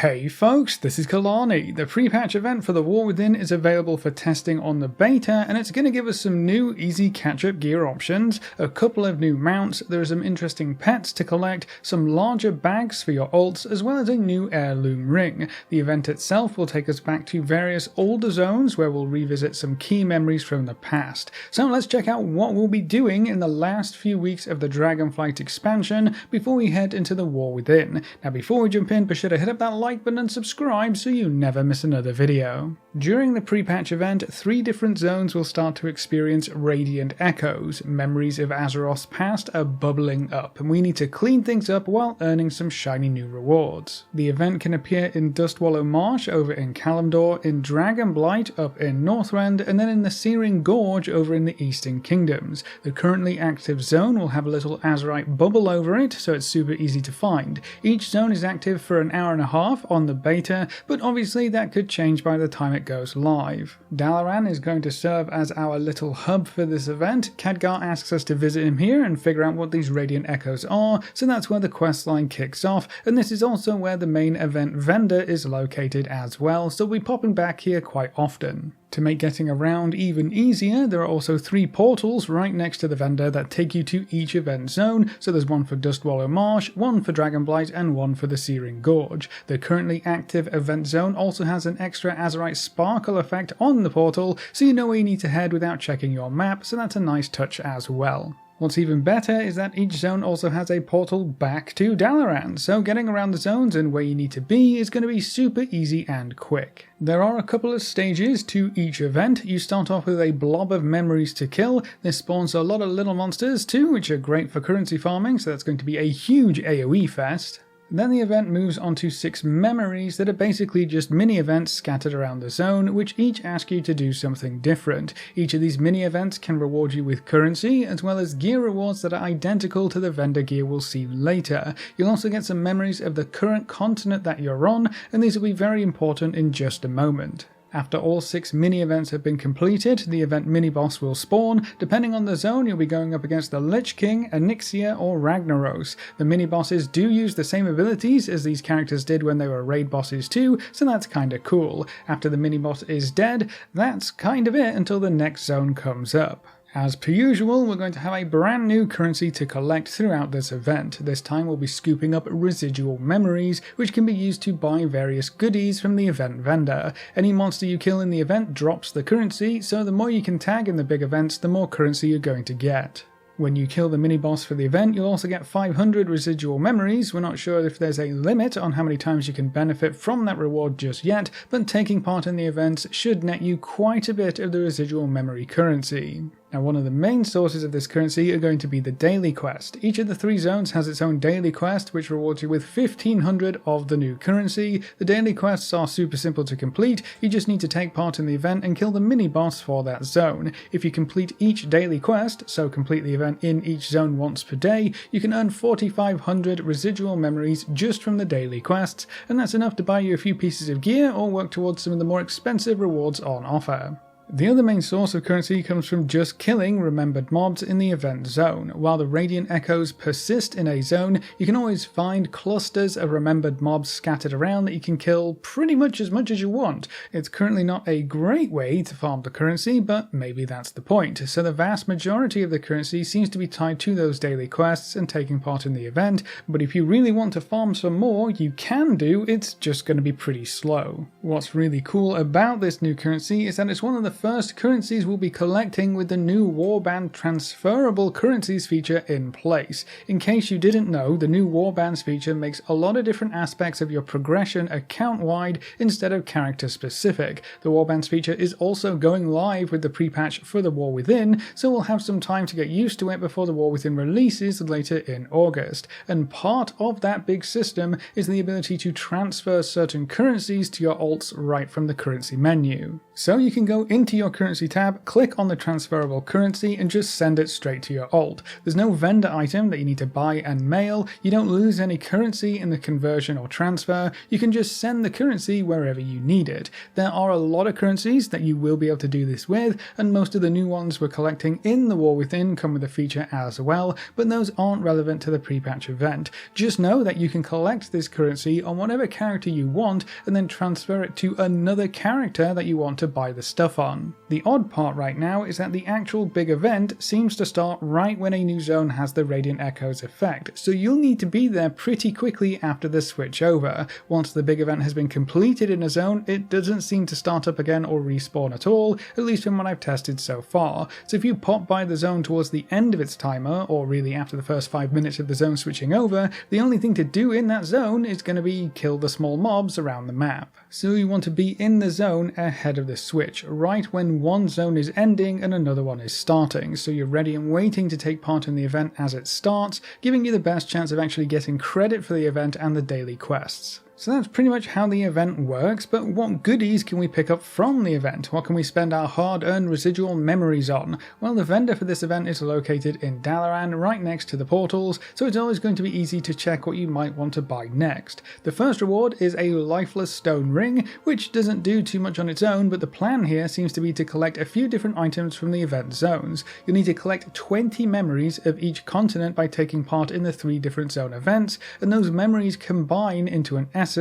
Hey folks, this is Kalani. The Prepatch event for the War Within is available for testing on the beta, and it's going to give us some new easy catch-up gear options, a couple of new mounts, there are some interesting pets to collect, some larger bags for your ults, as well as a new heirloom ring. The event itself will take us back to various older zones where we'll revisit some key memories from the past. So let's check out what we'll be doing in the last few weeks of the Dragonflight expansion before we head into the War Within. Now before we jump in, be sure to hit up that like button and subscribe so you never miss another video. During the Prepatch event, 3 different zones will start to experience radiant echoes. Memories of Azeroth's past are bubbling up, and we need to clean things up while earning some shiny new rewards. The event can appear in Dustwallow Marsh over in Kalimdor, in Dragonblight up in Northrend, and then in the Searing Gorge over in the Eastern Kingdoms. The currently active zone will have a little Azerite bubble over it, so it's super easy to find. Each zone is active for an hour and a half on the beta, but obviously that could change by the time it goes live. Dalaran is going to serve as our little hub for this event. Khadgar asks us to visit him here and figure out what these radiant echoes are, so that's where the questline kicks off, and this is also where the main event vendor is located as well, so we'll be popping back here quite often. To make getting around even easier, there are also 3 portals right next to the vendor that take you to each event zone, so there's one for Dustwallow Marsh, one for Dragonblight, and one for the Searing Gorge. The currently active event zone also has an extra Azerite sparkle effect on the portal, so you know where you need to head without checking your map, so that's a nice touch as well. What's even better is that each zone also has a portal back to Dalaran, so getting around the zones and where you need to be is going to be super easy and quick. There are a couple of stages to each event. You start off with a blob of memories to kill. This spawns a lot of little monsters too, which are great for currency farming, so that's going to be a huge AoE fest. Then the event moves on to 6 memories that are basically just mini events scattered around the zone, which each ask you to do something different. Each of these mini events can reward you with currency, as well as gear rewards that are identical to the vendor gear we'll see later. You'll also get some memories of the current continent that you're on, and these will be very important in just a moment. After all 6 mini-events have been completed, the event mini-boss will spawn. Depending on the zone, you'll be going up against the Lich King, Onyxia, or Ragnaros. The mini-bosses do use the same abilities as these characters did when they were raid bosses too, so that's kinda cool. After the mini-boss is dead, that's kind of it until the next zone comes up. As per usual, we're going to have a brand new currency to collect throughout this event. This time we'll be scooping up Residual Memories, which can be used to buy various goodies from the event vendor. Any monster you kill in the event drops the currency, so the more you can tag in the big events, the more currency you're going to get. When you kill the mini-boss for the event, you'll also get 500 Residual Memories. We're not sure if there's a limit on how many times you can benefit from that reward just yet, but taking part in the events should net you quite a bit of the Residual Memory currency. Now, one of the main sources of this currency are going to be the daily quest. Each of the 3 zones has its own daily quest, which rewards you with 1500 of the new currency. The daily quests are super simple to complete. You just need to take part in the event and kill the mini-boss for that zone. If you complete each daily quest, so complete the event in each zone once per day, you can earn 4500 Residual Memories just from the daily quests, and that's enough to buy you a few pieces of gear or work towards some of the more expensive rewards on offer. The other main source of currency comes from just killing remembered mobs in the event zone. While the radiant echoes persist in a zone, you can always find clusters of remembered mobs scattered around that you can kill pretty much as you want. It's currently not a great way to farm the currency, but maybe that's the point. So the vast majority of the currency seems to be tied to those daily quests and taking part in the event, but if you really want to farm some more, you can do, it's just going to be pretty slow. What's really cool about this new currency is that it's one of the first currencies we'll be collecting with the new Warband transferable currencies feature in place. In case you didn't know, the new Warbands feature makes a lot of different aspects of your progression account-wide instead of character-specific. The Warbands feature is also going live with the pre-patch for the War Within, so we'll have some time to get used to it before the War Within releases later in August. And part of that big system is the ability to transfer certain currencies to your alts right from the currency menu. So you can go in into your currency tab, click on the transferable currency and just send it straight to your alt. There's no vendor item that you need to buy and mail, you don't lose any currency in the conversion or transfer, you can just send the currency wherever you need it. There are a lot of currencies that you will be able to do this with, and most of the new ones we're collecting in the War Within come with a feature as well, but those aren't relevant to the pre-patch event. Just know that you can collect this currency on whatever character you want and then transfer it to another character that you want to buy the stuff on. The odd part right now is that the actual big event seems to start right when a new zone has the Radiant Echoes effect, so you'll need to be there pretty quickly after the switch over. Once the big event has been completed in a zone, it doesn't seem to start up again or respawn at all, at least from what I've tested so far. So if you pop by the zone towards the end of its timer, or really after the first 5 minutes of the zone switching over, the only thing to do in that zone is going to be kill the small mobs around the map. So you want to be in the zone ahead of the switch, right when one zone is ending and another one is starting, so you're ready and waiting to take part in the event as it starts, giving you the best chance of actually getting credit for the event and the daily quests. So that's pretty much how the event works, but what goodies can we pick up from the event? What can we spend our hard-earned residual memories on? Well, the vendor for this event is located in Dalaran, right next to the portals, so it's always going to be easy to check what you might want to buy next. The first reward is a lifeless stone ring, which doesn't do too much on its own, but the plan here seems to be to collect a few different items from the event zones. You'll need to collect 20 memories of each continent by taking part in the 3 different zone events, and those memories combine into an essence,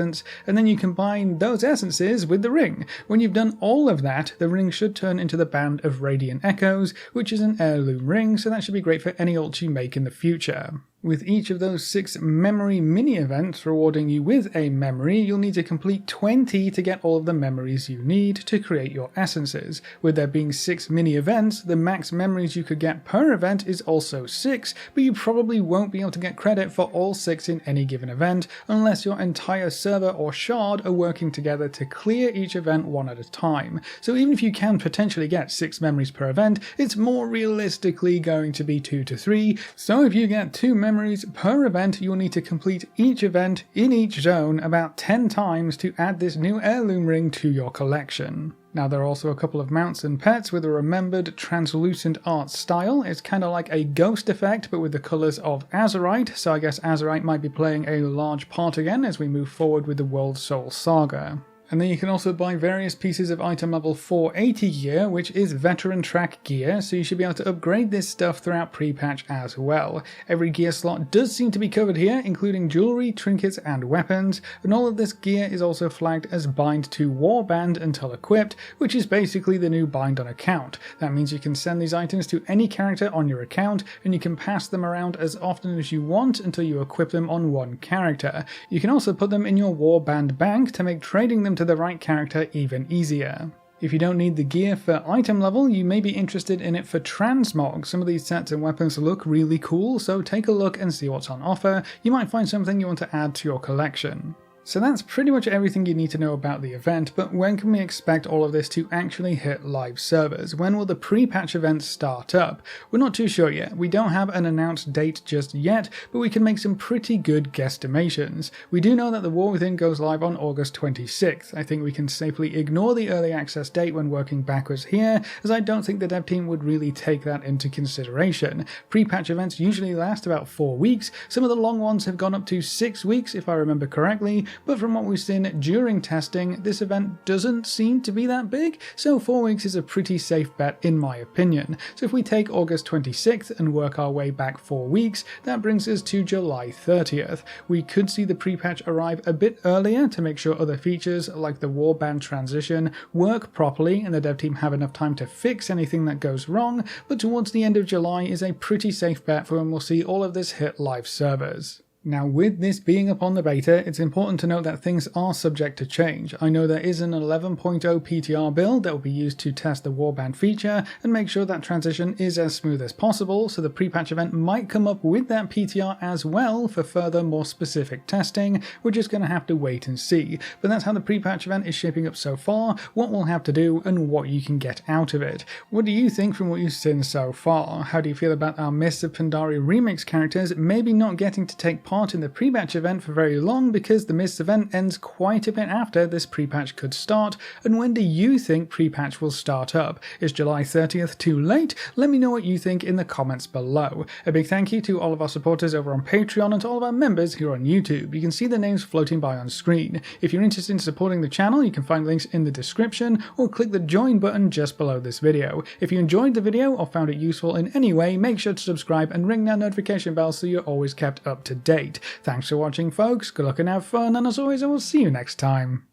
and then you combine those essences with the ring. When you've done all of that, the ring should turn into the Band of Radiant Echoes, which is an heirloom ring, so that should be great for any ults you make in the future. With each of those 6 memory mini-events rewarding you with a memory, you'll need to complete 20 to get all of the memories you need to create your essences. With there being 6 mini-events, the max memories you could get per event is also 6, but you probably won't be able to get credit for all 6 in any given event, unless your entire server or shard are working together to clear each event one at a time. So even if you can potentially get 6 memories per event, it's more realistically going to be 2 to 3, so if you get 2 memories per event, you'll need to complete each event in each zone about 10 times to add this new heirloom ring to your collection. Now there are also a couple of mounts and pets with a remembered translucent art style. It's kind of like a ghost effect but with the colours of Azurite, so I guess Azurite might be playing a large part again as we move forward with the World Soul Saga. And then you can also buy various pieces of item level 480 gear, which is veteran track gear, so you should be able to upgrade this stuff throughout pre-patch as well. Every gear slot does seem to be covered here, including jewelry, trinkets and weapons, and all of this gear is also flagged as bind to warband until equipped, which is basically the new bind on account. That means you can send these items to any character on your account, and you can pass them around as often as you want until you equip them on one character. You can also put them in your warband bank to make trading them to the right character even easier. If you don't need the gear for item level, you may be interested in it for transmog. Some of these sets and weapons look really cool, so take a look and see what's on offer. You might find something you want to add to your collection. So that's pretty much everything you need to know about the event, but when can we expect all of this to actually hit live servers? When will the pre-patch events start up? We're not too sure yet. We don't have an announced date just yet, but we can make some pretty good guesstimations. We do know that the War Within goes live on August 26th. I think we can safely ignore the early access date when working backwards here, as I don't think the dev team would really take that into consideration. Pre-patch events usually last about 4 weeks. Some of the long ones have gone up to 6 weeks if I remember correctly, but from what we've seen during testing, this event doesn't seem to be that big, so 4 weeks is a pretty safe bet in my opinion. So if we take August 26th and work our way back 4 weeks, that brings us to July 30th. We could see the pre-patch arrive a bit earlier to make sure other features like the warband transition work properly and the dev team have enough time to fix anything that goes wrong, but towards the end of July is a pretty safe bet for when we'll see all of this hit live servers. Now, with this being upon the beta, it's important to note that things are subject to change. I know there is an 11.0 PTR build that will be used to test the warband feature and make sure that transition is as smooth as possible, so the pre-patch event might come up with that PTR as well for further, more specific testing. We're just going to have to wait and see. But that's how the pre-patch event is shaping up so far, what we'll have to do, and what you can get out of it. What do you think from what you've seen so far? How do you feel about our Mists of Pandaria remix characters maybe not getting to take part part in the pre-patch event for very long because the Mists event ends quite a bit after this pre-patch could start, and when do you think pre-patch will start up? Is July 30th too late? Let me know what you think in the comments below. A big thank you to all of our supporters over on Patreon and to all of our members here on YouTube. You can see the names floating by on screen. If you're interested in supporting the channel, you can find links in the description or click the join button just below this video. If you enjoyed the video or found it useful in any way, make sure to subscribe and ring that notification bell so you're always kept up to date. Thanks for watching, folks. Good luck and have fun, and as always, I will see you next time.